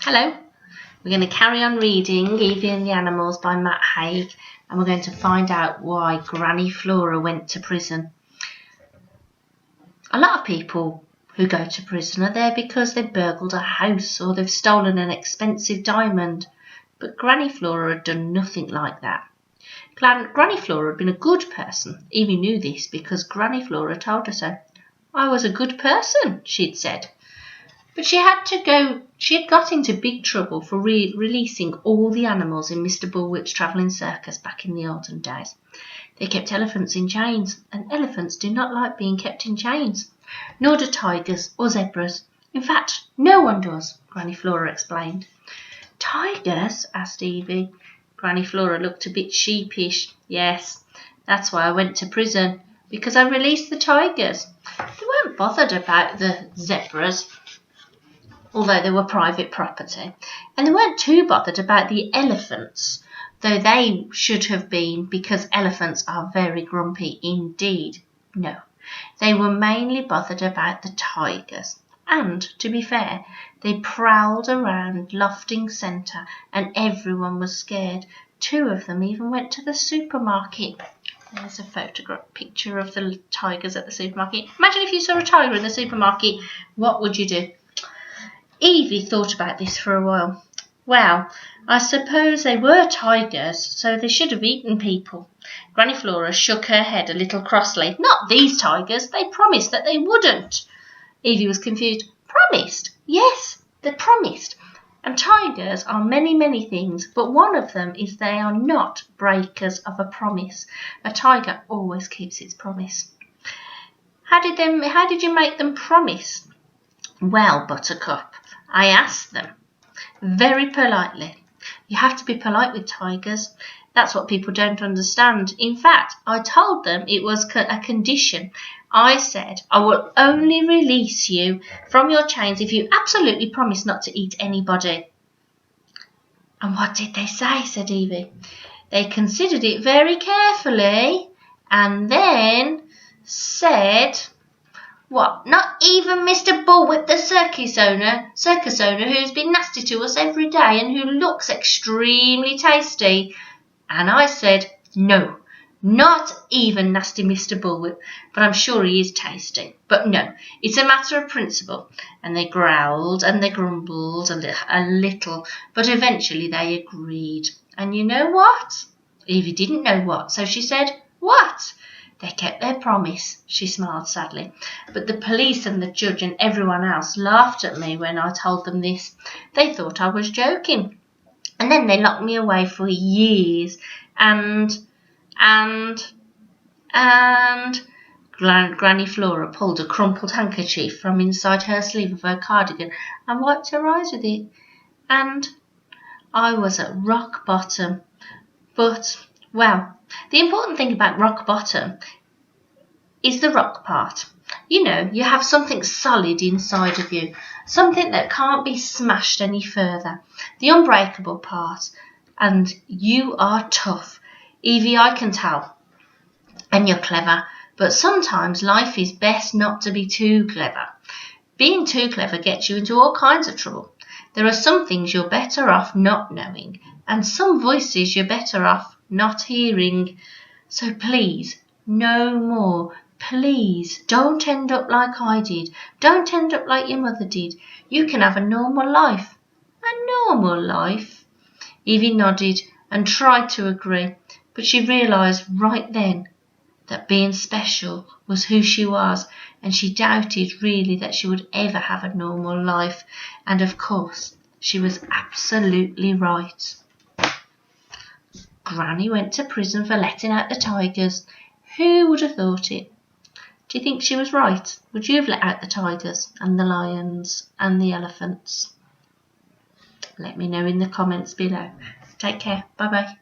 Hello, we're going to carry on reading Evie and the Animals by Matt Haig, and we're going to find out why Granny Flora went to prison. A lot of people who go to prison are there because they've burgled a house or they've stolen an expensive diamond, but Granny Flora had done nothing like that. Granny Flora had been a good person. Evie knew this because Granny Flora told her so. "I was a good person," she'd said. But she had got into big trouble for releasing all the animals in Mr. Bullwhip's travelling circus back in the olden days. They kept elephants in chains, and elephants do not like being kept in chains. Nor do tigers or zebras. In fact, no one does, Granny Flora explained. "Tigers?" asked Evie. Granny Flora looked a bit sheepish. "Yes, that's why I went to prison, because I released the tigers. They weren't bothered about the zebras, although they were private property, and they weren't too bothered about the elephants, though they should have been, because elephants are very grumpy indeed. No, they were mainly bothered about the tigers, and, to be fair, they prowled around Lofting Centre and everyone was scared. 2 of them even went to the supermarket." There's a picture of the tigers at the supermarket. Imagine if you saw a tiger in the supermarket, what would you do? Evie thought about this for a while. "Well, I suppose they were tigers, so they should have eaten people." Granny Flora shook her head a little crossly. "Not these tigers. They promised that they wouldn't." Evie was confused. "Promised?" "Yes, they promised. And tigers are many, many things, but one of them is they are not breakers of a promise. A tiger always keeps its promise." How did you make them promise?" "Well, Buttercup, I asked them very politely. You have to be polite with tigers. That's what people don't understand. In fact, I told them it was a condition. I said, I will only release you from your chains if you absolutely promise not to eat anybody." "And what did they say?" said Evie. "They considered it very carefully and then said, 'What, not even Mr. Bullwhip, the circus owner who's been nasty to us every day and who looks extremely tasty?' And I said, 'No, not even nasty Mr. Bullwhip, but I'm sure he is tasty. But no, it's a matter of principle.' And they growled and they grumbled a little, but eventually they agreed. And you know what?" Evie didn't know what, so she said, "What?" "They kept their promise," she smiled sadly. "But the police and the judge and everyone else laughed at me when I told them this. They thought I was joking. And then they locked me away for years. And Granny Flora pulled a crumpled handkerchief from inside her sleeve of her cardigan and wiped her eyes with it. "And I was at rock bottom. But, well, the important thing about rock bottom is the rock part. You know, you have something solid inside of you, something that can't be smashed any further, the unbreakable part. And you are tough. Evie, I can tell. And you're clever, but sometimes life is best not to be too clever. Being too clever gets you into all kinds of trouble. There are some things you're better off not knowing, and some voices you're better off not hearing. So please, no more. Please, don't end up like I did. Don't end up like your mother did. You can have a normal life." "A normal life?" Evie nodded and tried to agree, but she realised right then that being special was who she was, and she doubted really that she would ever have a normal life. And of course, she was absolutely right. Granny went to prison for letting out the tigers. Who would have thought it? Do you think she was right? Would you have let out the tigers and the lions and the elephants? Let me know in the comments below. Take care. Bye-bye.